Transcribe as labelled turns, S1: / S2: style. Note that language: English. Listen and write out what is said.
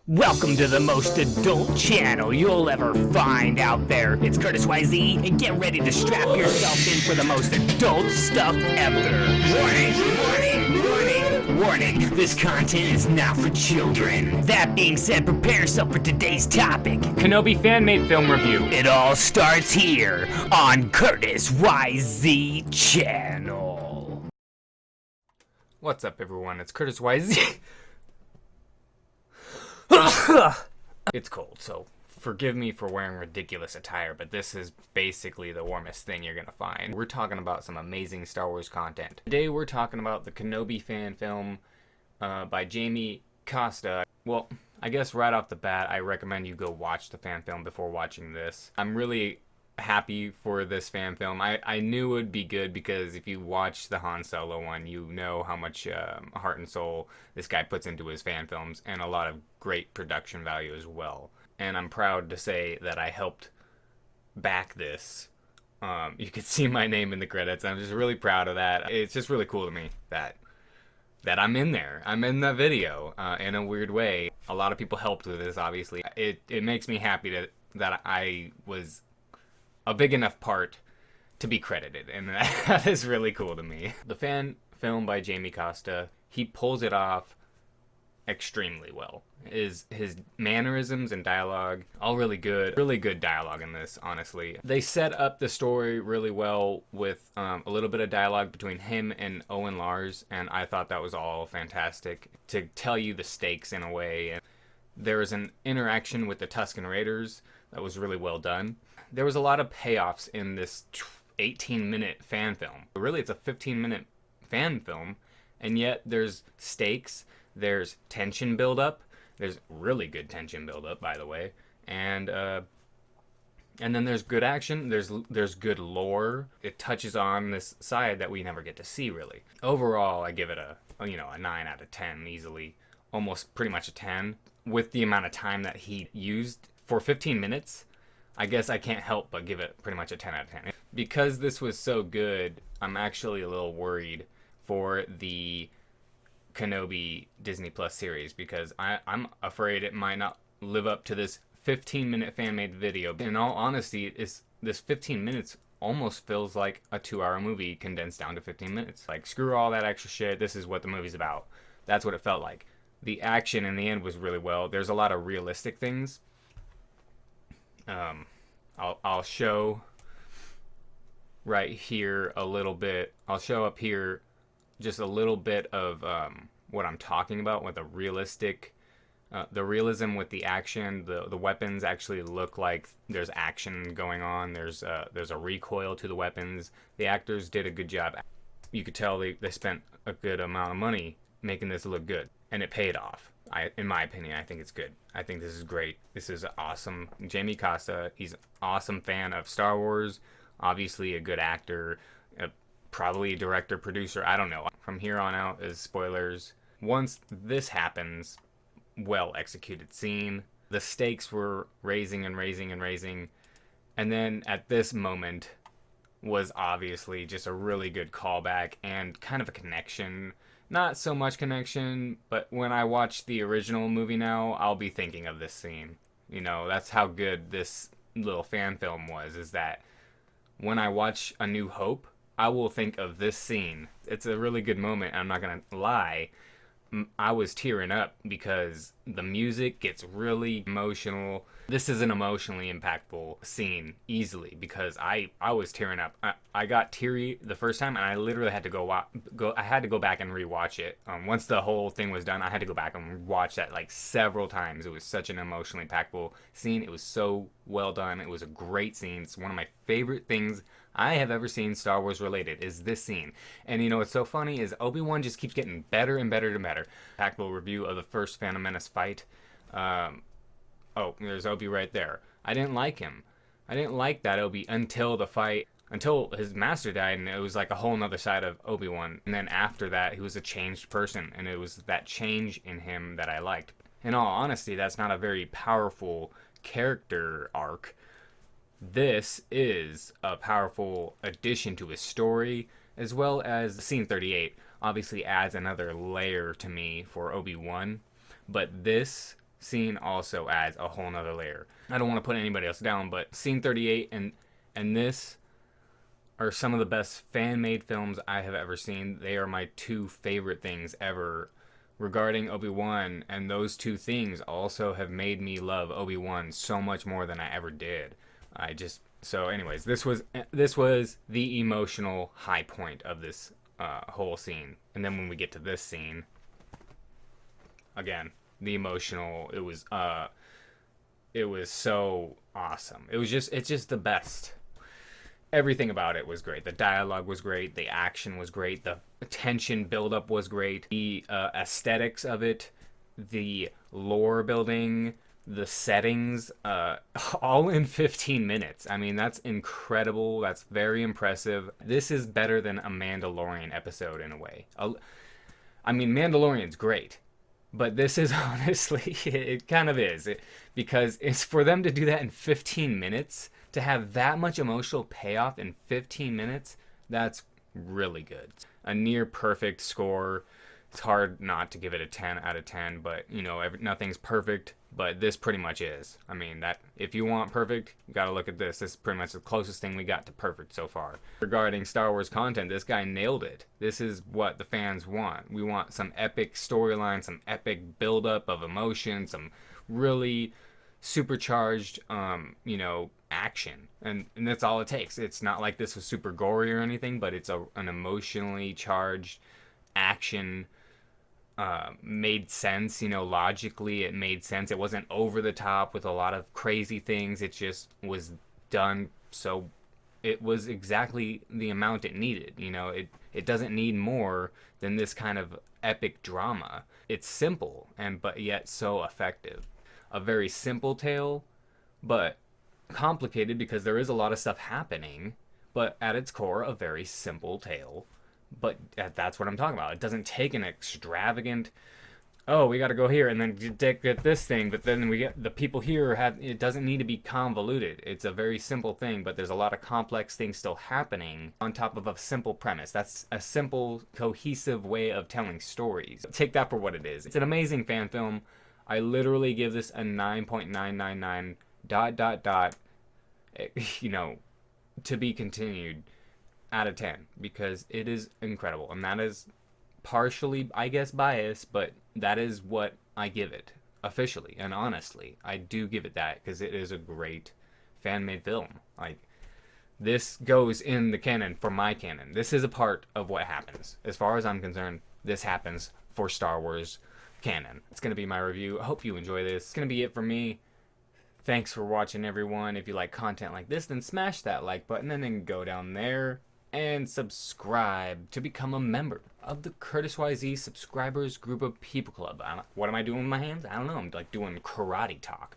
S1: Welcome to the most adult channel you'll ever find out there. It's Curtis YZ, and get ready to strap yourself in for the most adult stuff ever. Warning, this content is not for children. That being said, prepare yourself for today's topic. Kenobi fan-made film review. It all starts here on Curtis YZ channel.
S2: What's up, everyone? It's Curtis YZ. It's cold, so forgive me for wearing ridiculous attire, but this is basically the warmest thing you're gonna find. We're talking about some amazing Star Wars content. Today we're talking about the Kenobi fan film by Jamie Costa. Well, I guess right off the bat, I recommend you go watch the fan film before watching this. I'm really happy for this fan film. I knew it would be good because if you watch the Han Solo one, you know how much heart and soul this guy puts into his fan films, and a lot of great production value as well. And I'm proud to say that I helped back this. You could see my name in the credits. I'm just really proud of that. It's just really cool to me that I'm in there. I'm in the video in a weird way. A lot of people helped with this, obviously. It makes me happy that I was a big enough part to be credited, and that is really cool to me. The fan film by Jamie Costa, he pulls it off extremely well. His mannerisms and dialogue, all really good dialogue in this, honestly. They set up the story really well with a little bit of dialogue between him and Owen Lars, and I thought that was all fantastic to tell you the stakes in a way. And there was an interaction with the Tusken Raiders that was really well done. There was a lot of payoffs in this 18-minute fan film. Really, it's a 15-minute fan film, and yet there's stakes, there's tension buildup, there's really good tension buildup, by the way, and then there's good action, there's good lore. It touches on this side that we never get to see, really. Overall, I give it a 9 out of 10 easily, almost pretty much a 10. With the amount of time that he used for 15 minutes, I guess I can't help but give it pretty much a 10 out of 10. Because this was so good, I'm actually a little worried for the Kenobi Disney Plus series, because I'm afraid it might not live up to this 15-minute fan-made video. In all honesty, this 15 minutes almost feels like a 2-hour movie condensed down to 15 minutes. Like, screw all that extra shit, this is what the movie's about. That's what it felt like. The action in the end was really well. There's a lot of realistic things. I'll show right here a little bit. I'll show up here just a little bit of what I'm talking about with the realism with the action. The weapons actually look like there's action going on. There's a recoil to the weapons. The actors did a good job. You could tell they spent a good amount of money making this look good, and it paid off. In my opinion, I think it's good. I think this is great. This is awesome. Jamie Costa, he's an awesome fan of Star Wars. Obviously a good actor, probably a director, producer, I don't know. From here on out is spoilers. Once this happens, well executed scene. The stakes were raising and raising and raising. And then at this moment was obviously just a really good callback and kind of a connection. Not so much connection, but when I watch the original movie now, I'll be thinking of this scene. You know, that's how good this little fan film was, is that when I watch A New Hope, I will think of this scene. It's a really good moment, and I'm not gonna lie. I was tearing up because the music gets really emotional. This is an emotionally impactful scene easily because I was tearing up. I got teary the first time, and I literally had to I had to go back and rewatch it. Once the whole thing was done, I had to go back and watch that like several times. It was such an emotionally impactful scene. It was so well done. It was a great scene. It's one of my favorite things I have ever seen Star Wars related is this scene. And you know what's so funny is Obi-Wan just keeps getting better and better and better. Impactful review of the first Phantom Menace fight. Oh, there's Obi right there. I didn't like him. I didn't like that Obi until the fight, until his master died, and it was like a whole nother side of Obi-Wan. And then after that, he was a changed person, and it was that change in him that I liked. In all honesty, that's not a very powerful character arc. This is a powerful addition to his story, as well as Scene 38 obviously adds another layer to me for Obi-Wan. But this scene also adds a whole nother layer. I don't want to put anybody else down, but scene 38 and this are some of the best fan-made films I have ever seen. They are my two favorite things ever regarding Obi-Wan, and those two things also have made me love Obi-Wan so much more than I ever did. So anyways, this was the emotional high point of this whole scene. And then when we get to this scene, again, the emotional, it was so awesome. It's just the best. Everything about it was great. The dialogue was great. The action was great. The tension buildup was great. The aesthetics of it, the lore building, the settings, all in 15 minutes. I mean, that's incredible. That's very impressive. This is better than a Mandalorian episode in a way. I mean, Mandalorian's great. But this is honestly, it kind of is. Because it's for them to do that in 15 minutes, to have that much emotional payoff in 15 minutes, that's really good. A near perfect score. It's hard not to give it a 10 out of 10, but, you know, nothing's perfect, but this pretty much is. I mean, that if you want perfect, you gotta look at this. This is pretty much the closest thing we got to perfect so far. Regarding Star Wars content, this guy nailed it. This is what the fans want. We want some epic storyline, some epic buildup of emotion, some really supercharged, action. And that's all it takes. It's not like this was super gory or anything, but it's an emotionally charged action. Made sense, logically it made sense. It wasn't over the top with a lot of crazy things. It just was done so it was exactly the amount it needed. It doesn't need more than this kind of epic drama. It's simple but yet so effective. A very simple tale, but complicated because there is a lot of stuff happening, but at its core a very simple tale. But that's what I'm talking about. It doesn't take an extravagant, oh, we got to go here and then get this thing, but then we get the people here it doesn't need to be convoluted. It's a very simple thing, but there's a lot of complex things still happening on top of a simple premise. That's a simple, cohesive way of telling stories. Take that for what it is. It's an amazing fan film. I literally give this a 9.999 ... to be continued out of 10, because it is incredible. And that is partially, I guess, biased, but that is what I give it officially and honestly. I do give it that because it is a great fan-made film. Like, this goes in the canon for my canon. This is a part of what happens. As far as I'm concerned, this happens for Star Wars canon. It's going to be my review. I hope you enjoy this. It's going to be it for me. Thanks for watching, everyone. If you like content like this, then smash that like button and then go down there and subscribe to become a member of the Curtis YZ subscribers group of people club. What am I doing with my hands? I don't know. I'm like doing karate talk.